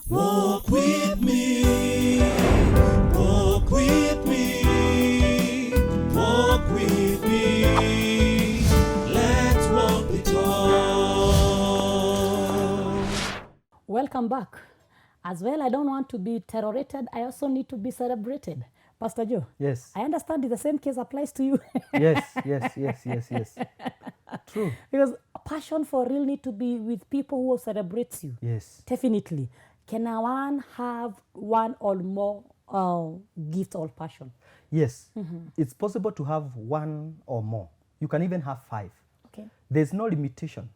Walk with me, walk with me, walk with me. Let's walk the talk. Welcome back. As well, I don't want to be terrorated. I also need to be celebrated. Pastor Joe. Yes. I understand the same case applies to you. Yes. True. Because passion for real need to be with people who celebrates you. Yes. Definitely. Can one have one or more gift or passion? Yes. It's possible to have one or more. You can even have 5. Okay. There's no limitation.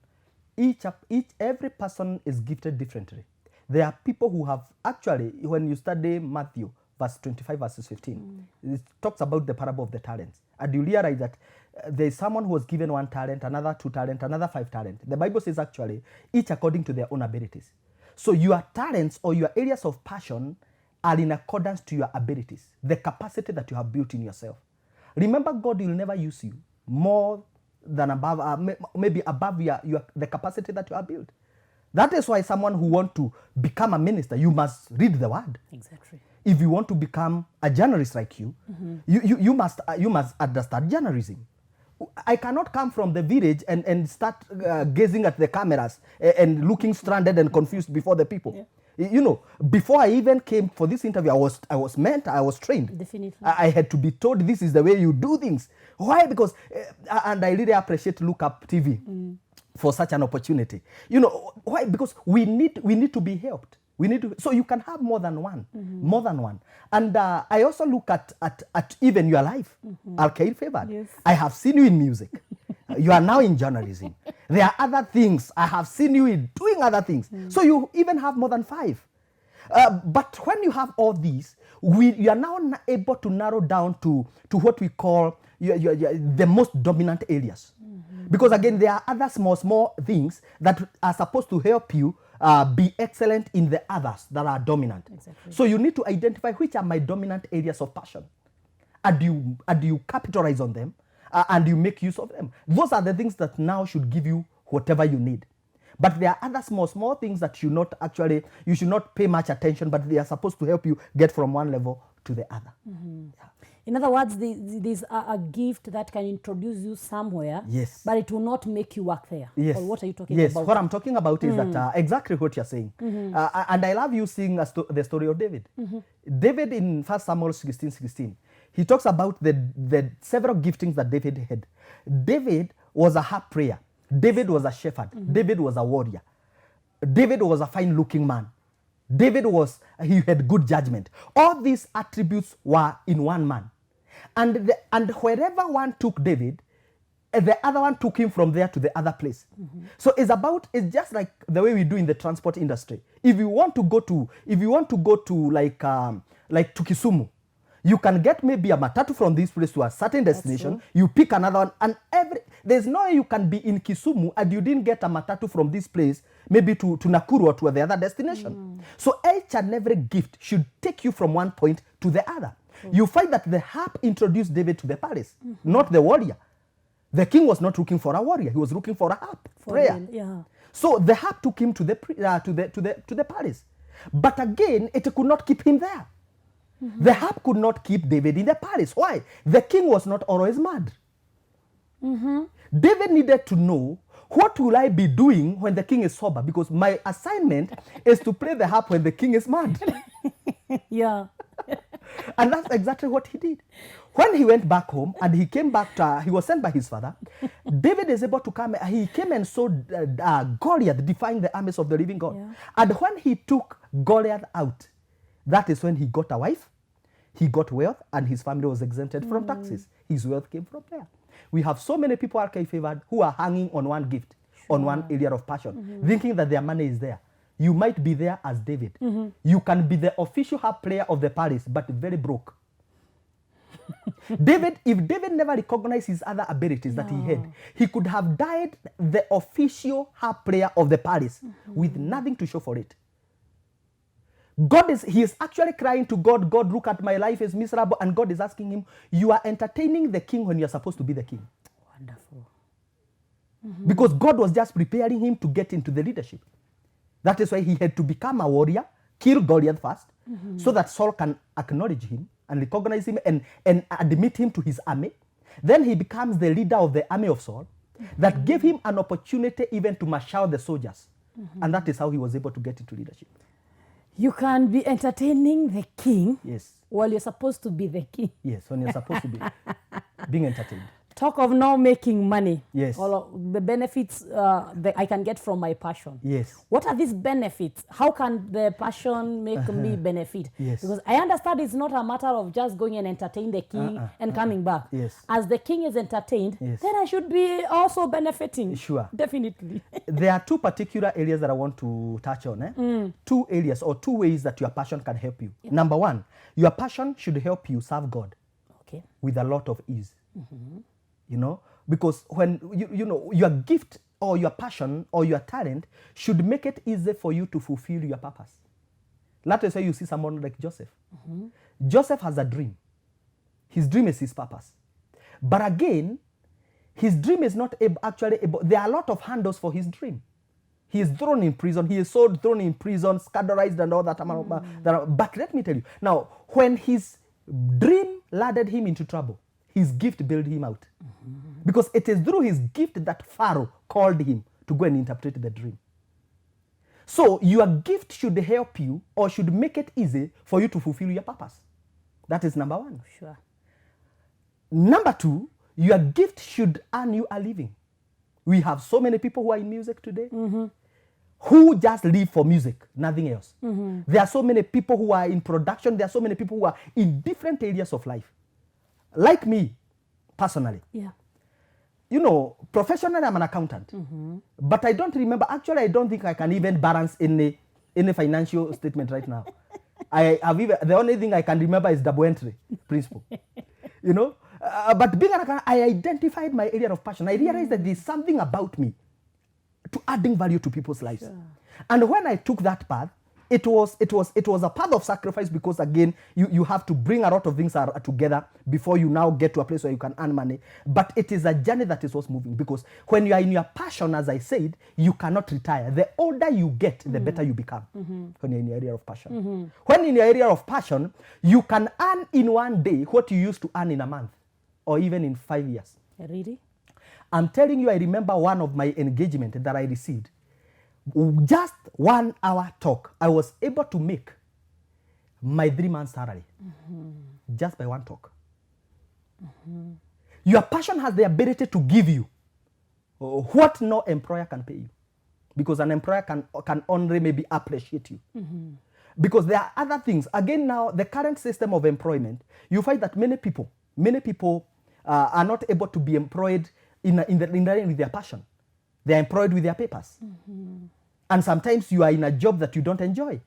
Every person is gifted differently. There are people who have, actually, when you study Matthew, verse 25, verses 15, it talks about the parable of the talents. And you realize that there is someone who was given 1 talent, another 2 talent, another 5 talent. The Bible says actually, each according to their own abilities. So your talents or your areas of passion are in accordance to your abilities, the capacity that you have built in yourself. Remember, God will never use you more than above, maybe above the capacity that you have built. That is why someone who wants to become a minister, you must read the word. Exactly. If you want to become a journalist like you, you must understand journalism. I cannot come from the village and start gazing at the cameras and looking stranded and confused before the people. Yeah. You know, before I even came for this interview, I was trained. Definitely. I had to be told this is the way you do things. Why? Because, and I really appreciate Look Up TV for such an opportunity. You know, why? Because we need to be helped. So you can have more than one, And I also look at even your life, Alkaid Favored. Yes. I have seen you in music. You are now in journalism. There are other things. I have seen you in doing other things. So you even have more than 5. But when you have all these, you are now able to narrow down to what we call the most dominant areas. Because again, there are other small things that are supposed to help you be excellent in the others that are dominant. Exactly. So you need to identify which are my dominant areas of passion. And you capitalize on them and you make use of them. Those are the things that now should give you whatever you need. But there are other small things that you should not pay much attention, but they are supposed to help you get from one level to the other. Yeah. In other words, there's a gift that can introduce you somewhere, yes, but it will not make you work there. Yes. Or what are you talking about? Yes, what I'm talking about is that exactly what you're saying. And I love you seeing the story of David. David in 1 Samuel 16:16, he talks about the several giftings that David had. David was a harp player. David was a shepherd. David was a warrior. David was a fine-looking man. David he had good judgment. All these attributes were in one man. And wherever one took David, the other one took him from there to the other place. So it's just like the way we do in the transport industry. If you want to go to like to Kisumu, you can get maybe a matatu from this place to a certain destination. You pick another one, and there's no way you can be in Kisumu and you didn't get a matatu from this place maybe to Nakuru or to the other destination. So each and every gift should take you from one point to the other. You find that the harp introduced David to the palace, not the warrior. The king was not looking for a warrior; he was looking for a harp prayer. Yeah. So the harp took him to the palace, but again, it could not keep him there. The harp could not keep David in the palace. Why? The king was not always mad. David needed to know, what will I be doing when the king is sober? Because my assignment is to play the harp when the king is mad. Yeah. And that's exactly what he did. When he went back home and he came back he was sent by his father, David is able to come. He came and saw Goliath defying the armies of the living God. Yeah. And when he took Goliath out, that is when he got a wife, he got wealth, and his family was exempted from taxes. His wealth came from there. We have so many people, Alkaid Favored, who are hanging on one gift, on one area of passion, thinking that their money is there. You might be there as David. You can be the official harp player of the palace, but very broke. If David never recognized his other abilities that he had, he could have died the official harp player of the palace with nothing to show for it. He is actually crying to God, God, look at my life is miserable, and God is asking him, you are entertaining the king when you're supposed to be the king. Wonderful. Because God was just preparing him to get into the leadership. That is why he had to become a warrior, kill Goliath first, so that Saul can acknowledge him and recognize him and admit him to his army. Then he becomes the leader of the army of Saul. That gave him an opportunity even to marshal the soldiers. And that is how he was able to get into leadership. You can be entertaining the king. Yes. While you're supposed to be the king. Yes, when you're supposed to be being entertained. Talk of now making money. Yes. All of the benefits that I can get from my passion. Yes. What are these benefits? How can the passion make me benefit? Yes. Because I understand it's not a matter of just going and entertain the king and coming back. Yes. As the king is entertained, Yes. then I should be also benefiting. Sure. Definitely. There are two particular areas that I want to touch on. Two areas or two ways that your passion can help you. Yeah. Number one, your passion should help you serve God with a lot of ease. You know, because when you know your gift or your passion or your talent should make it easy for you to fulfill your purpose. Let us say you see someone like Joseph. Joseph has a dream. His dream is his purpose. But again, his dream is not actually able. There are a lot of handles for his dream. He is thrown in prison. He is so thrown in prison, scandalized and all that. But let me tell you, now, when his dream landed him into trouble, his gift bailed him out. Because it is through his gift that Pharaoh called him to go and interpret the dream. So your gift should help you or should make it easy for you to fulfill your purpose. That is number one. Sure. Number two, your gift should earn you a living. We have so many people who are in music today who just live for music, nothing else. There are so many people who are in production. There are so many people who are in different areas of life. Like me, personally. Yeah. You know, professionally, I'm an accountant. But I don't remember. Actually, I don't think I can even balance any financial statement right now. The only thing I can remember is double entry principle. You know? But being an accountant, I identified my area of passion. I realized that there's something about me to adding value to people's lives. Sure. And when I took that path, it was a path of sacrifice because, again, you have to bring a lot of things together before you now get to a place where you can earn money. But it is a journey that is what's moving, because when you are in your passion, as I said, you cannot retire. The older you get, the better you become when you're in your area of passion. When in your area of passion, you can earn in one day what you used to earn in a month or even in 5 years. Really? I'm telling you, I remember one of my engagement that I received. Just 1 hour talk, I was able to make my 3 months salary just by one talk. Your passion has the ability to give you what no employer can pay you, because an employer can only maybe appreciate you. Because there are other things. Again, now the current system of employment, you find that many people are not able to be employed in line with their passion. They are employed with their papers. And sometimes you are in a job that you don't enjoy.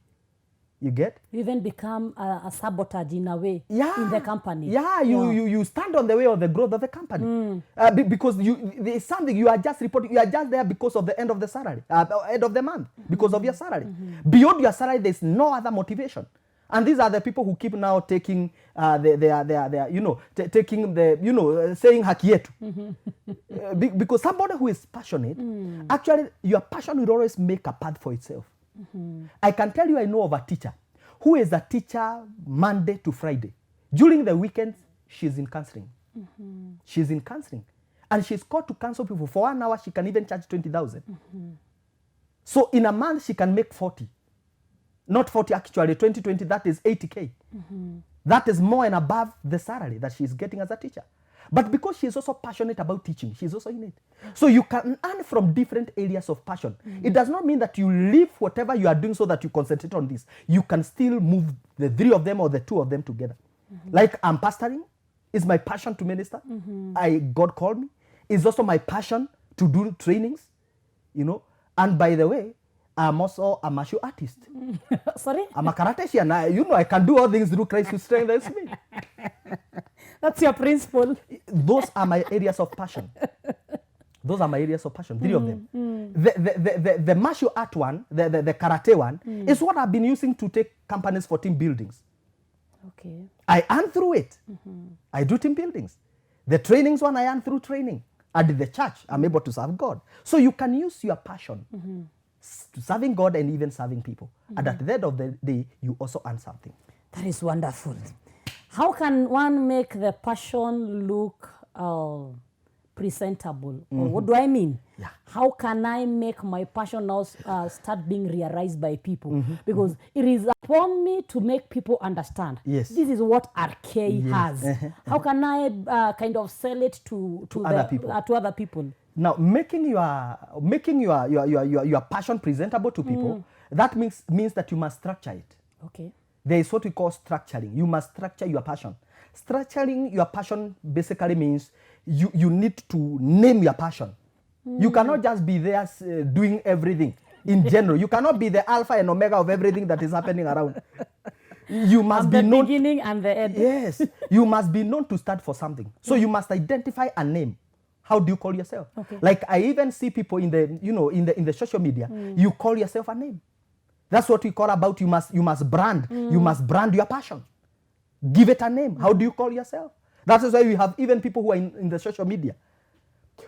You get? You even become a sabotage in a way in the company. Yeah, you stand on the way of the growth of the company. Because there is something you are just reporting. You are just there because of the end of the salary, end of the month, because of your salary. Beyond your salary, there is no other motivation. And these are the people who keep now taking taking the, saying haki yetu. Because somebody who is passionate, actually your passion will always make a path for itself. I can tell you, I know of a teacher who is a teacher Monday to Friday. During the weekends, she's in counseling. She's in counseling. And she's called to counsel people. For 1 hour, she can even charge 20,000. So in a month, she can make 40. Not 40 actually, 2020, that is 80K. That is more and above the salary that she's getting as a teacher. But because she's also passionate about teaching, she's also in it. So you can earn from different areas of passion. It does not mean that you leave whatever you are doing so that you concentrate on this. You can still move the 3 of them or the 2 of them together. Like I'm pastoring, it's my passion to minister. God called me. It's also my passion to do trainings, you know. And by the way, I'm also a martial artist. Sorry? I'm a karatecian. I can do all things through Christ who strengthens me. That's your principle. Those are my areas of passion. Those are my areas of passion, 3 of them. The martial art one, the karate one, is what I've been using to take companies for team buildings. Okay. I earn through it. I do team buildings. The trainings one, I earn through training. At the church, I'm able to serve God. So you can use your passion serving God and even serving people. And at the end of the day, you also earn something. That is wonderful. How can one make the passion look presentable? Or what do I mean? Yeah. How can I make my passion now start being realized by people? Because it is upon me to make people understand. Yes. This is what RK has. How can I kind of sell it to other people. To other people? Now, making your passion presentable to people, that means that you must structure it. Okay. There is what we call structuring. You must structure your passion. Structuring your passion basically means you need to name your passion. You cannot just be there doing everything in general. You cannot be the alpha and omega of everything that is happening around. You must be known. The beginning and the end. Yes. You must be known to stand for something. So you must identify a name. How do you call yourself? Okay. Like I even see people in the social media. You call yourself a name. That's what we call about you must brand. You must brand your passion. Give it a name. How do you call yourself? That is why we have even people who are in the social media.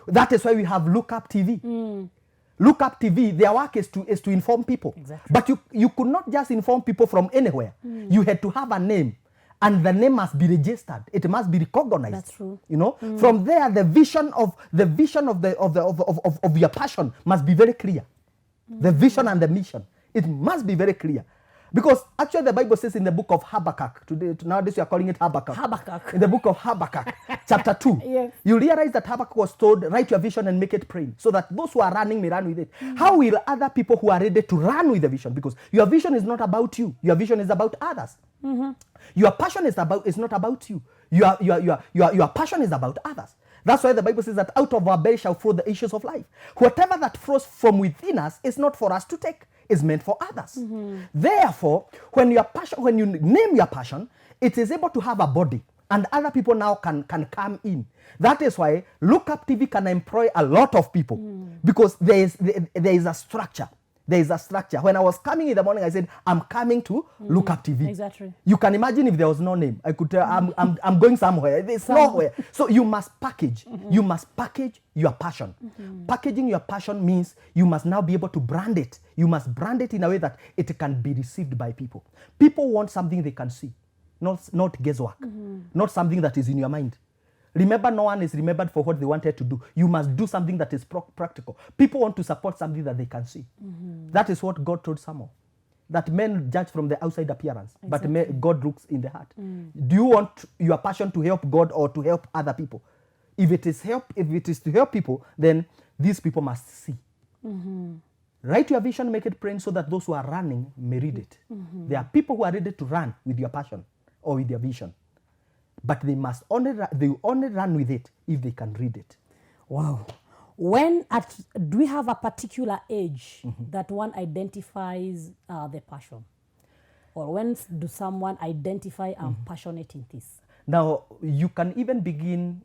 That is why we have Look Up TV. Look Up TV, their work is to inform people. Exactly. But you could not just inform people from anywhere. You had to have a name. And the name must be registered. It must be recognized. That's true. You know, from there, the vision of your passion must be very clear. The vision and the mission, it must be very clear, because actually the Bible says in the book of Habakkuk. Nowadays we are calling it Habakkuk. Habakkuk. In the book of Habakkuk, chapter 2, Yes. you realize that Habakkuk was told, write your vision and make it plain, so that those who are running may run with it. How will other people who are ready to run with the vision? Because your vision is not about you. Your vision is about others. Your passion is not about you. Your passion is about others. That's why the Bible says that out of our belly shall flow the issues of life. Whatever that flows from within us is not for us to take. It's meant for others. Therefore, when you name your passion, it is able to have a body, and other people now can come in. That is why Look Up TV can employ a lot of people, because there is a structure. There is a structure. When I was coming in the morning, I said, I'm coming to Look Up TV. Exactly. You can imagine if there was no name. I could tell I'm going somewhere. There's nowhere. So you must package. You must package your passion. Packaging your passion means you must now be able to brand it. You must brand it in a way that it can be received by people. People want something they can see, not guesswork, not something that is in your mind. Remember, no one is remembered for what they wanted to do. You must do something that is practical. People want to support something that they can see. That is what God told Samuel. That men judge from the outside appearance, but God looks in the heart. Do you want your passion to help God or to help other people? If it is to help people, then these people must see. Write your vision, make it plain, so that those who are running may read it. There are people who are ready to run with your passion or with your vision. But they only run with it if they can read it. Wow. Do we have a particular age that one identifies the passion? Or when do someone identify I'm passionate in this? Now, you can even begin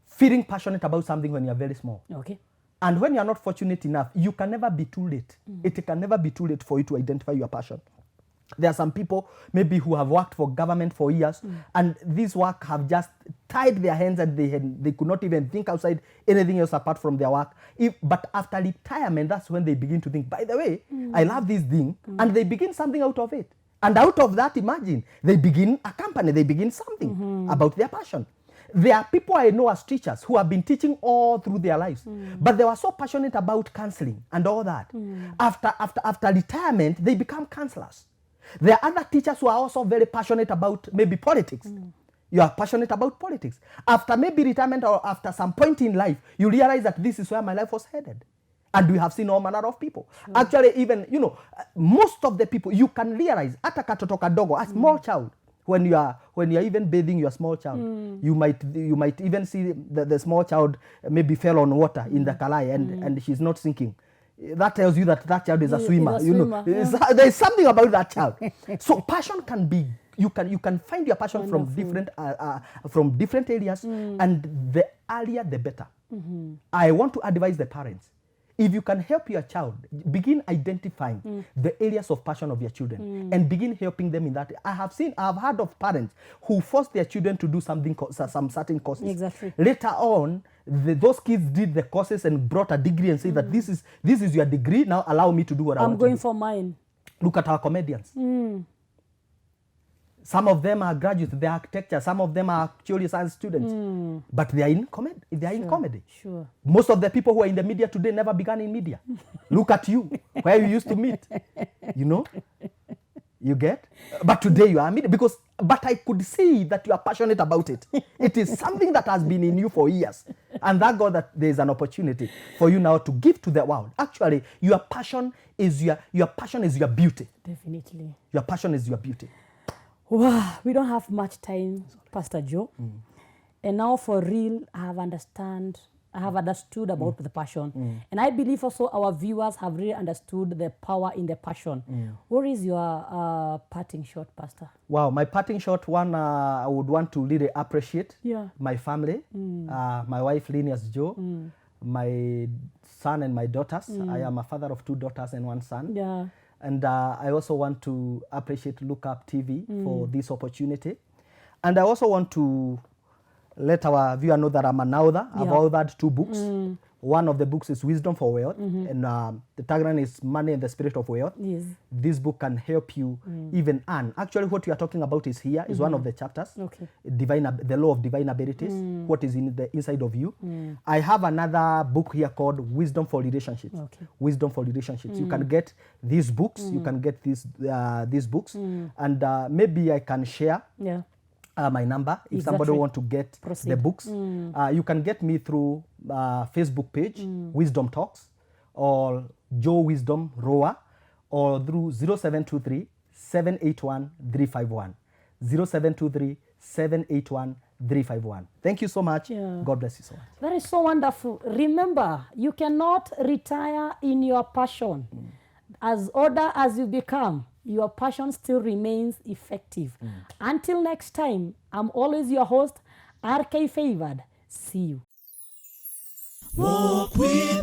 feeling passionate about something when you're very small. Okay. And when you're not fortunate enough, you can never be too late. It can never be too late for you to identify your passion. There are some people maybe who have worked for government for years, and this work have just tied their hands, and they could not even think outside anything else apart from their work. But after retirement, that's when they begin to think, by the way, I love this thing, and they begin something out of it. And out of that, imagine, they begin a company, they begin something about their passion. There are people I know as teachers who have been teaching all through their lives, but they were so passionate about counseling and all that. After retirement, they become counselors. There are other teachers who are also very passionate about maybe politics. You are passionate about politics. After maybe retirement or after some point in life, you realize that this is where my life was headed. And we have seen all manner of people. Actually, even, most of the people, you can realize, ata katoto kadogo, a small child, when you are even bathing your small child, you might even see the small child maybe fell on water in the kalai and she's not sinking. That tells you that child is a swimmer. There is something about that child. So passion can be, you can find your passion from different areas, and the earlier the better. I want to advise the parents, if you can help your child, begin identifying the areas of passion of your children and begin helping them in that. I have heard of parents who force their children to do some certain courses. Exactly. Later on, those kids did the courses and brought a degree and say that this is your degree, now allow me to do what I want I'm going to do. for mine. Look at our comedians. Some of them are graduates, they are architecture, some of them are actually science students, but they are in comedy. Sure. Most of the people who are in the media today never began in media. Look at you, where you used to meet, you know? You get? But today you are media but I could see that you are passionate about it. It is something that has been in you for years. And thank God that there is an opportunity for you now to give to the world. Actually, your passion is your beauty. Definitely. Your passion is your beauty. Wow, we don't have much time, Pastor Joe. And now for real, I have understood about the passion. And I believe also our viewers have really understood the power in the passion. What is your parting shot, Pastor? Wow, my parting shot, one, I would want to really appreciate my family, my wife, Linus Joe, my son and my daughters. I am a father of 2 daughters and 1 son. Yeah. And I also want to appreciate Look Up TV for this opportunity. And I also want to let our viewer know that I'm an author. I've authored 2 books. One of the books is Wisdom for Wealth, and the tagline is Money and the Spirit of Wealth. Yes. This book can help you even earn. Actually, what we are talking about is one of the chapters. Okay. The law of divine abilities, what is in the inside of you. I have another book here called Wisdom for Relationships. Okay. Wisdom for Relationships. You can get these books. You can get these books, and maybe I can share. Yeah. My number if somebody want to get the books. You can get me through Facebook page, Wisdom Talks, or Joe Wisdom Roa, or through 0723 781 351. 0723 781 351. Thank you so much. God bless you so much. That is so wonderful. Remember, you cannot retire in your passion. As older as you become, your passion still remains effective. Until next time, I'm always your host, RK Favored. See you. Walk with